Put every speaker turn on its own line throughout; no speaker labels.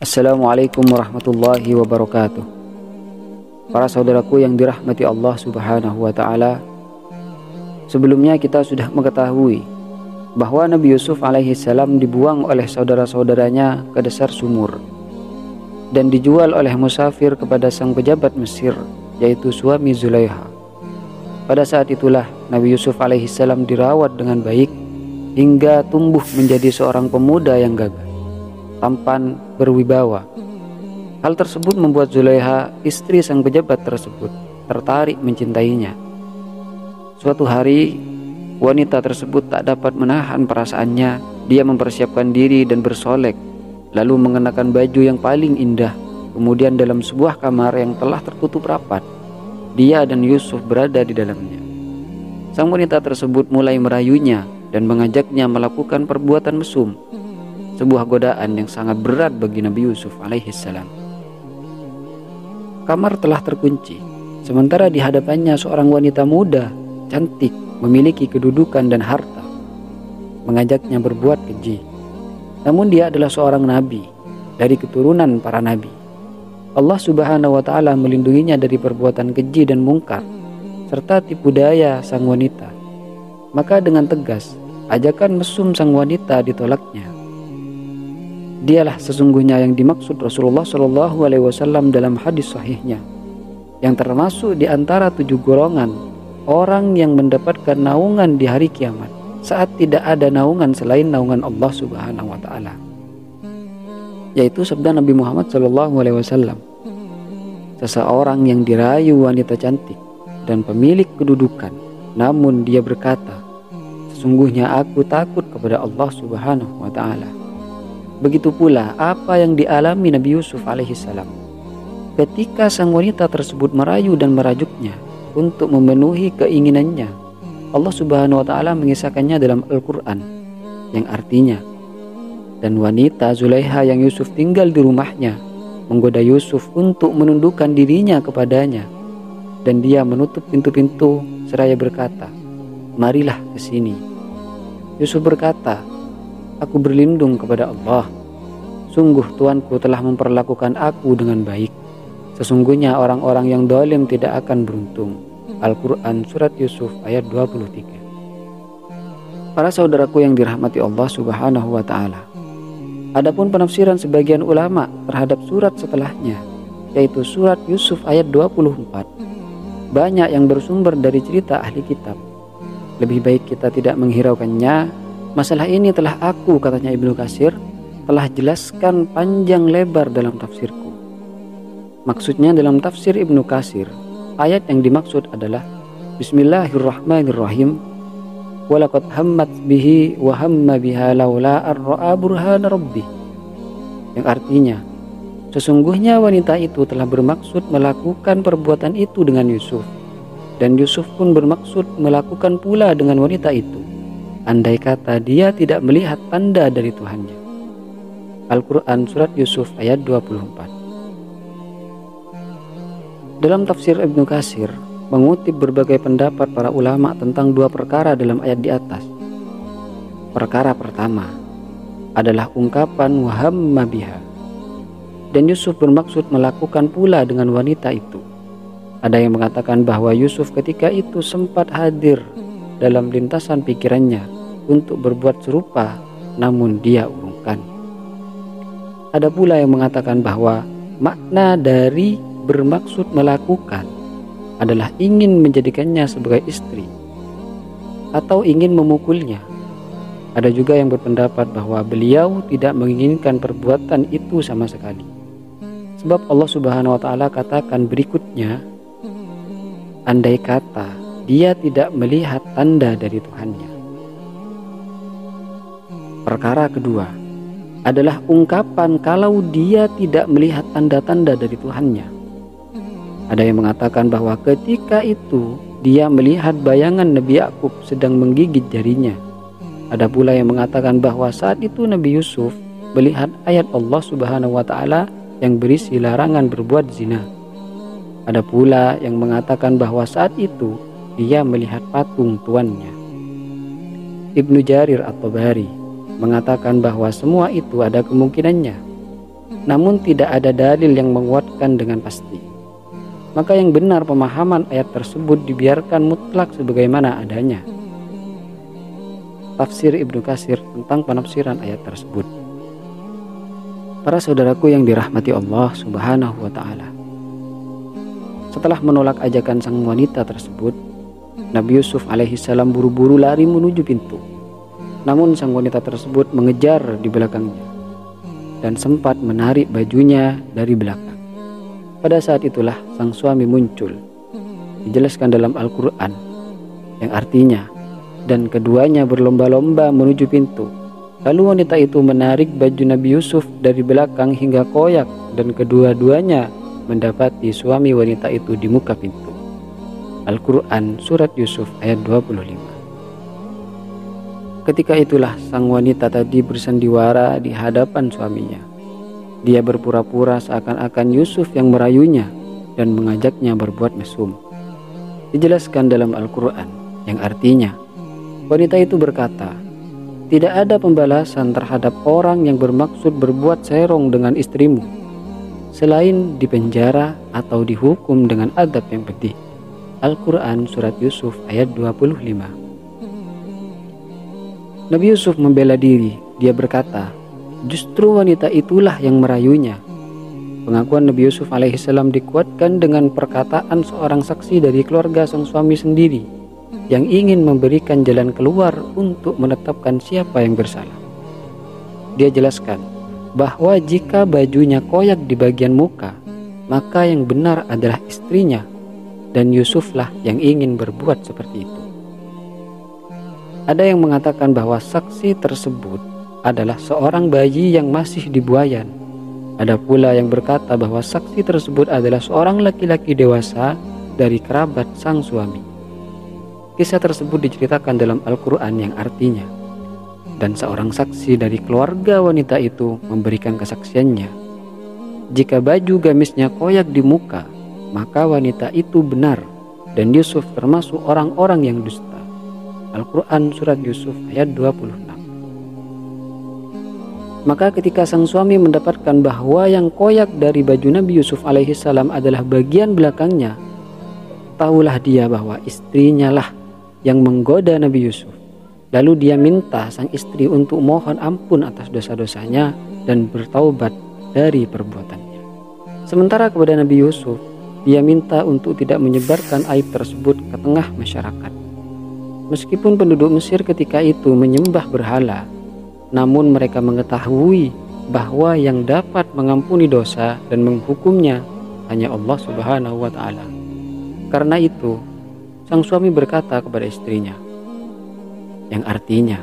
Assalamualaikum warahmatullahi wabarakatuh. Para saudaraku yang dirahmati Allah subhanahu wa ta'ala, sebelumnya kita sudah mengetahui bahwa Nabi Yusuf alaihi salam dibuang oleh saudara-saudaranya ke dasar sumur dan dijual oleh musafir kepada sang pejabat Mesir, yaitu suami Zulaikha. Pada saat itulah Nabi Yusuf alaihi salam dirawat dengan baik hingga tumbuh menjadi seorang pemuda yang gagah, tampan, berwibawa. Hal tersebut membuat Zulaikha, istri sang pejabat tersebut, tertarik mencintainya. Suatu hari, wanita tersebut tak dapat menahan perasaannya. Dia mempersiapkan diri dan bersolek, lalu mengenakan baju yang paling indah. Kemudian dalam sebuah kamar yang telah tertutup rapat, dia dan Yusuf berada di dalamnya. Sang wanita tersebut mulai merayunya dan mengajaknya melakukan perbuatan mesum, sebuah godaan yang sangat berat bagi Nabi Yusuf alaihi salam. Kamar telah terkunci, sementara di hadapannya seorang wanita muda, cantik, memiliki kedudukan dan harta, mengajaknya berbuat keji. Namun dia adalah seorang nabi dari keturunan para nabi. Allah subhanahu wa ta'ala melindunginya dari perbuatan keji dan mungkar serta tipu daya sang wanita. Maka dengan tegas, ajakan mesum sang wanita ditolaknya. Dialah sesungguhnya yang dimaksud Rasulullah SAW dalam hadis sahihnya, yang termasuk di antara 7 golongan orang yang mendapatkan naungan di hari kiamat saat tidak ada naungan selain naungan Allah Subhanahu wa ta'ala, yaitu sabda Nabi Muhammad SAW, seseorang yang dirayu wanita cantik dan pemilik kedudukan, namun dia berkata, sesungguhnya aku takut kepada Allah Subhanahu wa ta'ala. Begitu pula apa yang dialami Nabi Yusuf alaihi salam ketika sang wanita tersebut merayu dan merajuknya untuk memenuhi keinginannya. Allah subhanahu wa ta'ala mengisahkannya dalam Al-Quran, yang artinya, dan wanita Zulaikha yang Yusuf tinggal di rumahnya menggoda Yusuf untuk menundukkan dirinya kepadanya, dan dia menutup pintu-pintu seraya berkata, marilah ke sini. Yusuf berkata, aku berlindung kepada Allah. Sungguh Tuanku telah memperlakukan aku dengan baik. Sesungguhnya orang-orang yang zalim tidak akan beruntung. Al-Quran Surat Yusuf ayat 23. Para saudaraku yang dirahmati Allah subhanahu wa ta'ala, adapun penafsiran sebagian ulama terhadap surat setelahnya, yaitu surat Yusuf ayat 24, banyak yang bersumber dari cerita ahli kitab. Lebih baik kita tidak menghiraukannya. Masalah ini telah aku, katanya Ibnu Katsir, telah jelaskan panjang lebar dalam tafsirku. Maksudnya dalam tafsir Ibnu Katsir, ayat yang dimaksud adalah Bismillahirrahmanirrahim, walaqad hammat bihi wa hamma biha laula ar-ra'a burhana rabbih, yang artinya, sesungguhnya wanita itu telah bermaksud melakukan perbuatan itu dengan Yusuf, dan Yusuf pun bermaksud melakukan pula dengan wanita itu, andai kata dia tidak melihat tanda dari Tuhannya. Al-Quran Surat Yusuf ayat 24. Dalam tafsir Ibnu Katsir mengutip berbagai pendapat para ulama tentang 2 perkara dalam ayat di atas. Perkara pertama adalah ungkapan wahamma biha, dan Yusuf bermaksud melakukan pula dengan wanita itu. Ada yang mengatakan bahwa Yusuf ketika itu sempat hadir dalam lintasan pikirannya untuk berbuat serupa, namun dia urungkan. Ada pula yang mengatakan bahwa makna dari bermaksud melakukan adalah ingin menjadikannya sebagai istri atau ingin memukulnya. Ada juga yang berpendapat bahwa beliau tidak menginginkan perbuatan itu sama sekali, sebab Allah subhanahu wa ta'ala katakan berikutnya, andai kata dia tidak melihat tanda dari Tuhannya. Perkara kedua adalah ungkapan kalau dia tidak melihat tanda-tanda dari Tuhannya. Ada yang mengatakan bahwa ketika itu dia melihat bayangan Nabi Yakub sedang menggigit jarinya. Ada pula yang mengatakan bahwa saat itu Nabi Yusuf melihat ayat Allah subhanahu wa ta'ala yang berisi larangan berbuat zina. Ada pula yang mengatakan bahwa saat itu dia melihat patung tuannya. Ibnu Jarir At-Tabari mengatakan bahwa semua itu ada kemungkinannya. namun tidak ada dalil yang menguatkan dengan pasti. Maka yang benar pemahaman ayat tersebut dibiarkan mutlak sebagaimana adanya. Tafsir Ibnu Katsir tentang penafsiran ayat tersebut. Para saudaraku yang dirahmati Allah Subhanahu wa Ta'ala, setelah menolak ajakan sang wanita tersebut, Nabi Yusuf alaihissalam buru-buru lari menuju pintu. Namun sang wanita tersebut mengejar di belakangnya dan sempat menarik bajunya dari belakang. Pada saat itulah sang suami muncul. Dijelaskan dalam Al-Quran yang artinya, dan keduanya berlomba-lomba menuju pintu. Lalu wanita itu menarik baju Nabi Yusuf dari belakang hingga koyak, dan kedua-duanya mendapati suami wanita itu di muka pintu. Al-Quran Surat Yusuf ayat 25. Ketika itulah sang wanita tadi bersandiwara di hadapan suaminya. Dia berpura-pura seakan-akan Yusuf yang merayunya dan mengajaknya berbuat mesum. Dijelaskan dalam Al-Quran yang artinya, wanita itu berkata, "Tidak ada pembalasan terhadap orang yang bermaksud berbuat serong dengan istrimu, selain dipenjara atau dihukum dengan adab yang pedih." Al-Quran Surat Yusuf ayat 25. Nabi Yusuf membela diri. Dia berkata, justru wanita itulah yang merayunya. Pengakuan Nabi Yusuf alaihissalam dikuatkan dengan perkataan seorang saksi dari keluarga sang suami sendiri yang ingin memberikan jalan keluar untuk menetapkan siapa yang bersalah. Dia jelaskan bahwa jika bajunya koyak di bagian muka, maka yang benar adalah istrinya, dan Yusuflah yang ingin berbuat seperti itu. Ada yang mengatakan bahwa saksi tersebut adalah seorang bayi yang masih di buayan. Ada pula yang berkata bahwa saksi tersebut adalah seorang laki-laki dewasa dari kerabat sang suami. Kisah tersebut diceritakan dalam Al-Quran yang artinya, dan seorang saksi dari keluarga wanita itu memberikan kesaksiannya. Jika baju gamisnya koyak di muka, maka wanita itu benar, dan Yusuf termasuk orang-orang yang dusta. Al-Quran Surat Yusuf ayat 26. Maka ketika sang suami mendapatkan bahwa yang koyak dari baju Nabi Yusuf alaihissalam adalah bagian belakangnya, tahulah dia bahwa istrinya lah yang menggoda Nabi Yusuf. Lalu dia minta sang istri untuk mohon ampun atas dosa-dosanya dan bertaubat dari perbuatannya. Sementara kepada Nabi Yusuf, dia minta untuk tidak menyebarkan aib tersebut ke tengah masyarakat. Meskipun penduduk Mesir ketika itu menyembah berhala, namun mereka mengetahui bahwa yang dapat mengampuni dosa dan menghukumnya hanya Allah Subhanahu wa Ta'ala. Karena itu, sang suami berkata kepada istrinya, yang artinya,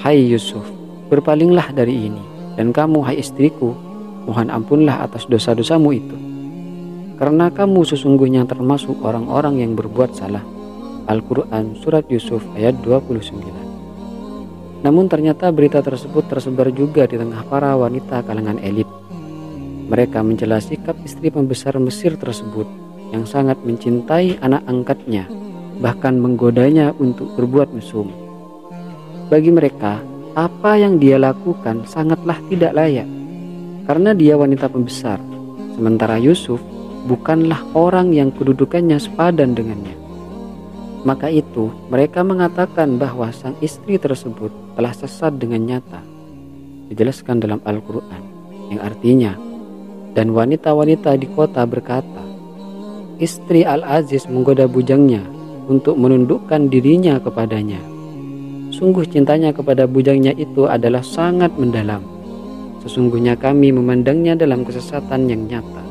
"Hai Yusuf, berpalinglah dari ini, dan kamu, hai istriku, mohon ampunlah atas dosa-dosamu itu, karena kamu sesungguhnya termasuk orang-orang yang berbuat salah." Al-Quran Surat Yusuf ayat 29. Namun ternyata berita tersebut tersebar juga di tengah para wanita kalangan elit. Mereka mencela sikap istri pembesar Mesir tersebut yang sangat mencintai anak angkatnya, bahkan menggodanya untuk berbuat mesum. Bagi mereka, apa yang dia lakukan sangatlah tidak layak, karena dia wanita pembesar, sementara Yusuf bukanlah orang yang kedudukannya sepadan dengannya. Maka itu mereka mengatakan bahwa sang istri tersebut telah sesat dengan nyata. Dijelaskan dalam Al-Quran yang artinya, dan wanita-wanita di kota berkata, istri Al-Aziz menggoda bujangnya untuk menundukkan dirinya kepadanya. Sungguh cintanya kepada bujangnya itu adalah sangat mendalam. Sesungguhnya kami memandangnya dalam kesesatan yang nyata.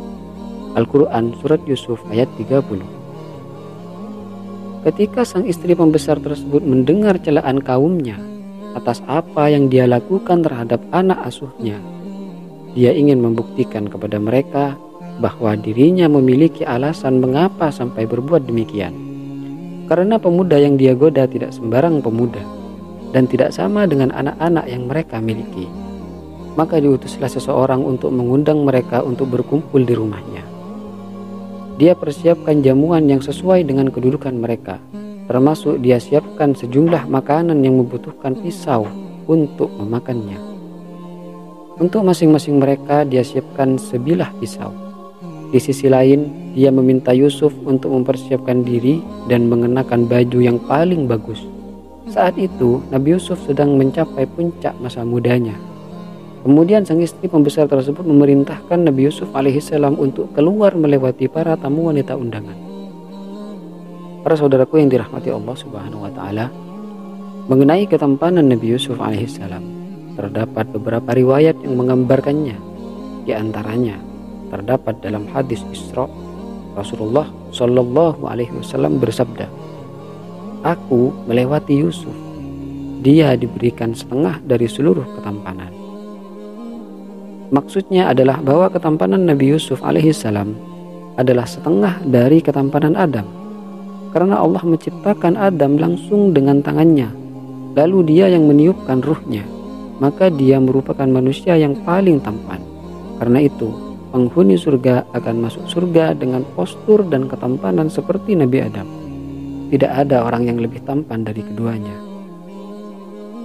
Al-Quran Surat Yusuf ayat 30. Ketika sang istri pembesar tersebut mendengar celaan kaumnya atas apa yang dia lakukan terhadap anak asuhnya, dia ingin membuktikan kepada mereka bahwa dirinya memiliki alasan mengapa sampai berbuat demikian. Karena pemuda yang dia goda tidak sembarang pemuda dan tidak sama dengan anak-anak yang mereka miliki. Maka diutuslah seseorang untuk mengundang mereka untuk berkumpul di rumahnya. Dia persiapkan jamuan yang sesuai dengan kedudukan mereka, termasuk dia siapkan sejumlah makanan yang membutuhkan pisau untuk memakannya. Untuk masing-masing mereka dia siapkan sebilah pisau. Di sisi lain, dia meminta Yusuf untuk mempersiapkan diri dan mengenakan baju yang paling bagus. Saat itu, Nabi Yusuf sedang mencapai puncak masa mudanya. Kemudian sang istri pembesar tersebut memerintahkan Nabi Yusuf alaihissalam untuk keluar melewati para tamu wanita undangan. Para saudaraku yang dirahmati Allah Subhanahu wa taala, mengenai ketampanan Nabi Yusuf alaihissalam, terdapat beberapa riwayat yang menggambarkannya. Di antaranya terdapat dalam hadis Isra, Rasulullah Shallallahu alaihi wasallam bersabda, "Aku melewati Yusuf. Dia diberikan setengah dari seluruh ketampanan." Maksudnya adalah bahwa ketampanan Nabi Yusuf alaihissalam adalah setengah dari ketampanan Adam. Karena Allah menciptakan Adam langsung dengan tangannya, lalu dia yang meniupkan ruhnya, maka dia merupakan manusia yang paling tampan. Karena itu, penghuni surga akan masuk surga dengan postur dan ketampanan seperti Nabi Adam. Tidak ada orang yang lebih tampan dari keduanya.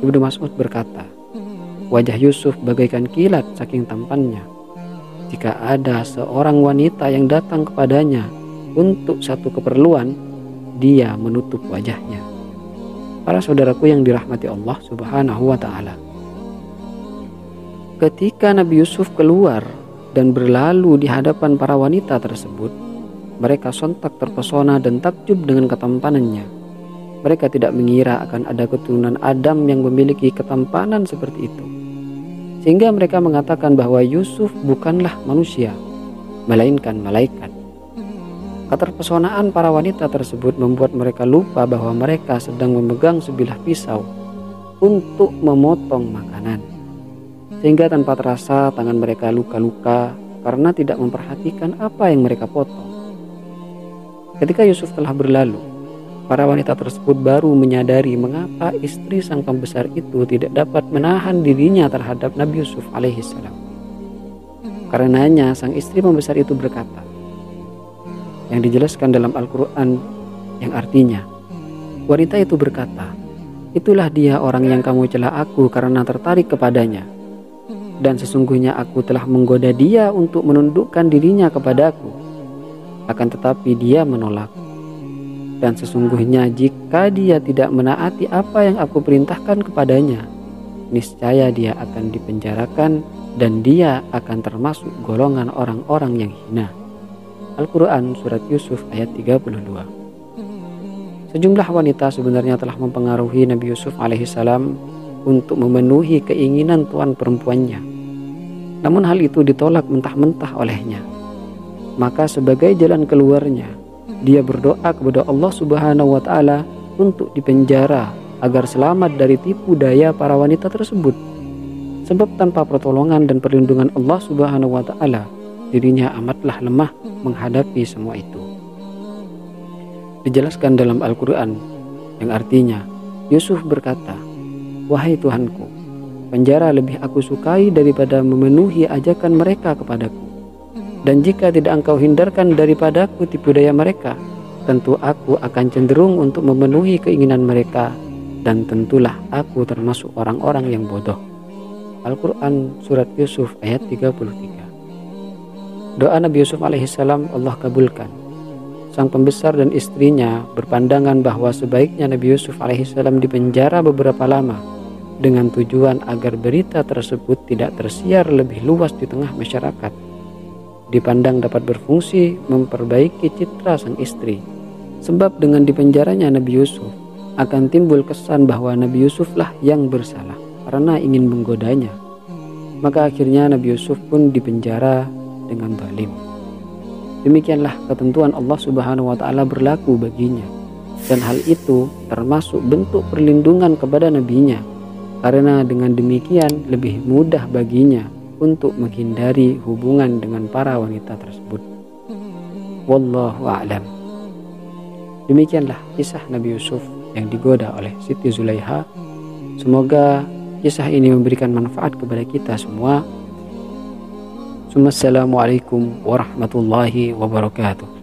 Ibnu Mas'ud berkata, wajah Yusuf bagaikan kilat saking tampannya. Jika ada seorang wanita yang datang kepadanya untuk satu keperluan, dia menutup wajahnya. Para saudaraku yang dirahmati Allah Subhanahu wa ta'ala, ketika Nabi Yusuf keluar dan berlalu di hadapan para wanita tersebut, mereka sontak terpesona dan takjub dengan ketampanannya. Mereka tidak mengira akan ada keturunan Adam yang memiliki ketampanan seperti itu. Sehingga mereka mengatakan bahwa Yusuf bukanlah manusia, melainkan malaikat. Keterpesonaan para wanita tersebut membuat mereka lupa bahwa mereka sedang memegang sebilah pisau untuk memotong makanan. Sehingga tanpa terasa tangan mereka luka-luka karena tidak memperhatikan apa yang mereka potong. Ketika Yusuf telah berlalu, para wanita tersebut baru menyadari mengapa istri sang pembesar itu tidak dapat menahan dirinya terhadap Nabi Yusuf alaihissalam. Karenanya sang istri pembesar itu berkata, yang dijelaskan dalam Al-Quran yang artinya, wanita itu berkata, itulah dia orang yang kamu cela aku karena tertarik kepadanya. Dan sesungguhnya aku telah menggoda dia untuk menundukkan dirinya kepadaku. Akan tetapi dia menolak. Dan sesungguhnya jika dia tidak menaati apa yang aku perintahkan kepadanya, niscaya dia akan dipenjarakan dan dia akan termasuk golongan orang-orang yang hina. Al-Quran Surat Yusuf ayat 32. Sejumlah wanita sebenarnya telah mempengaruhi Nabi Yusuf alaihissalam untuk memenuhi keinginan tuan perempuannya. Namun hal itu ditolak mentah-mentah olehnya. Maka sebagai jalan keluarnya, dia berdoa kepada Allah Subhanahu wa ta'ala untuk dipenjara agar selamat dari tipu daya para wanita tersebut. Sebab tanpa pertolongan dan perlindungan Allah Subhanahu wa ta'ala, dirinya amatlah lemah menghadapi semua itu. Dijelaskan dalam Al-Quran yang artinya, Yusuf berkata, wahai Tuhanku, penjara lebih aku sukai daripada memenuhi ajakan mereka kepadaku. Dan jika tidak engkau hindarkan daripadaku tipu daya mereka, tentu aku akan cenderung untuk memenuhi keinginan mereka, dan tentulah aku termasuk orang-orang yang bodoh. Al-Quran Surat Yusuf ayat 33. Doa Nabi Yusuf alaihissalam Allah kabulkan. Sang pembesar dan istrinya berpandangan bahwa sebaiknya Nabi Yusuf alaihissalam dipenjara beberapa lama, dengan tujuan agar berita tersebut tidak tersiar lebih luas di tengah masyarakat. Dipandang dapat berfungsi memperbaiki citra sang istri, sebab dengan dipenjaranya Nabi Yusuf akan timbul kesan bahwa Nabi Yusuflah yang bersalah karena ingin menggodanya. Maka akhirnya Nabi Yusuf pun dipenjara dengan zalim. Demikianlah ketentuan Allah Subhanahu wa ta'ala berlaku baginya, dan hal itu termasuk bentuk perlindungan kepada nabinya, karena dengan demikian lebih mudah baginya untuk menghindari hubungan dengan para wanita tersebut. Wallahu a'lam. Demikianlah kisah Nabi Yusuf yang digoda oleh Siti Zulaiha. Semoga kisah ini memberikan manfaat kepada kita semua. Assalamualaikum warahmatullahi wabarakatuh.